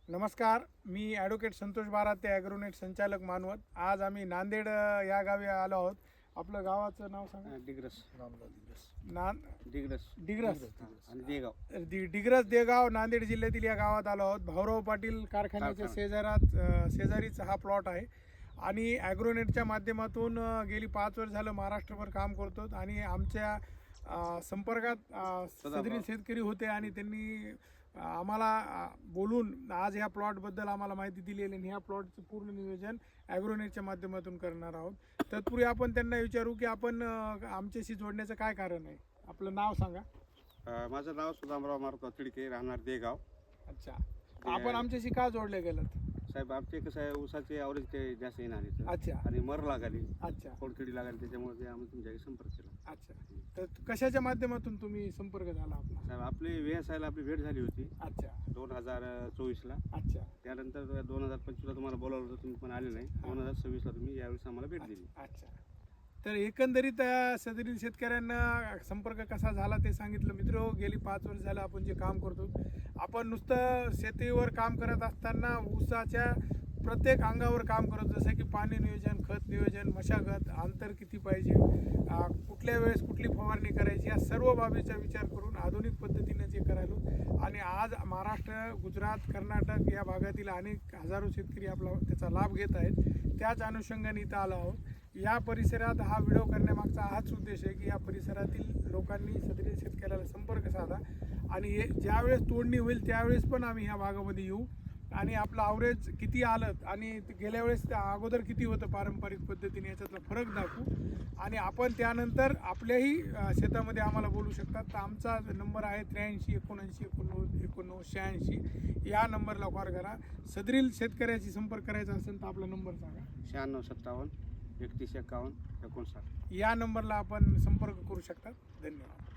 नमस्कार, मी ॲडव्होकेट संतोष बाराते, ॲग्रोनेट संचालक मानवत. आज आम्ही नांदेड या गावी आलो आहोत. आपलं गावाचं नाव सांगा. डिग्रस डिग्रस डिग्रस आणि देगाव. डिग्रस देगाव नांदेड जिल्ह्यातील या गावात आलो आहोत. भाऊराव पाटील कारखान्याच्या शेजारीच हा प्लॉट आहे आणि ॲग्रोनेटच्या माध्यमातून गेली 5 वर्ष झालं महाराष्ट्रभर काम करतो आणि आमच्या संपर्कात सदरील शेतकरी होते आणि त्यांनी आम्हाला बोलून आज ह्या प्लॉटबद्दल आम्हाला माहिती दिलेली आणि ह्या प्लॉटचं पूर्ण नियोजन ॲग्रोनेटच्या माध्यमातून करणार आहोत. तत्पूर्वी आपण त्यांना विचारू की आपण आमच्याशी जोडण्याचं काय कारण आहे. आपलं नाव सांगा. माझं नाव सुदामराव मारुती तिडके, राहणार देगाव. अच्छा, आपण आमच्याशी का जोडले गेलात? साहेब आमचे कसं आहे, ऊसाचे ॲव्हरेज ते जास्त येणार आहे. अच्छा. आणि मर लागाली. अच्छा. खोडकिडी लागाली, त्याच्यामुळे आम्ही तुमच्याकडे संपर्क केला. अच्छा, तर कशाच्या माध्यमातून तुम्ही संपर्क झाला आपला? साहेब आपली VSI ला आपली भेट झाली होती. अच्छा. 2024ला. अच्छा. त्यानंतर 2025ला तुम्हाला बोलावलं होतं, तुम्ही पण आले नाही. 2026ला तुम्ही यावेळेस आम्हाला भेट दिली. अच्छा, तर एकंदरीत सदरील शेतकऱ्यांना संपर्क कसा झाला ते सांगितलं. मित्र, गेली 5 वर्ष झालं आपण जे काम करतो, आपण नुसतं शेतीवर काम करत असताना ऊसाच्या प्रत्येक अंगावर काम करतो, जसं की पाणी नियोजन, खत नियोजन, मशागत, अंतर किती पाहिजे, कुठल्या वेळेस कुठली फवारणी करायची, या सर्व बाबीचा विचार करून आधुनिक पद्धतीने जे करायलो आणि आज महाराष्ट्र, गुजरात, कर्नाटक या भागातील अनेक हजारो शेतकरी आपला त्याचा लाभ घेत आहेत. त्याच अनुषंगाने इथं आलो आहोत. या परिसरात हा व्हिडिओ करण्यामागचा हाच उद्देश आहे की या परिसरातील लोकांनी सदरील शेतकऱ्याला संपर्क साधा आणि ज्यावेळेस तोडणी होईल त्यावेळेस पण आम्ही ह्या भागामध्ये येऊ आणि आपलं ॲव्हरेज किती आलं आणि गेल्या वेळेस अगोदर किती होतं पारंपरिक पद्धतीने याच्यातला फरक दाखवू आणि आपण त्यानंतर आपल्याही शेतामध्ये आम्हाला बोलू शकतात. तर आमचा नंबर आहे 83 79 89 89 86. या नंबरला कॉल करा. सदरील शेतकऱ्याशी संपर्क करायचा असेल तर आपला नंबर सांगा. 96 57 31 51 59. या नंबरला आपण संपर्क करू शकता. धन्यवाद.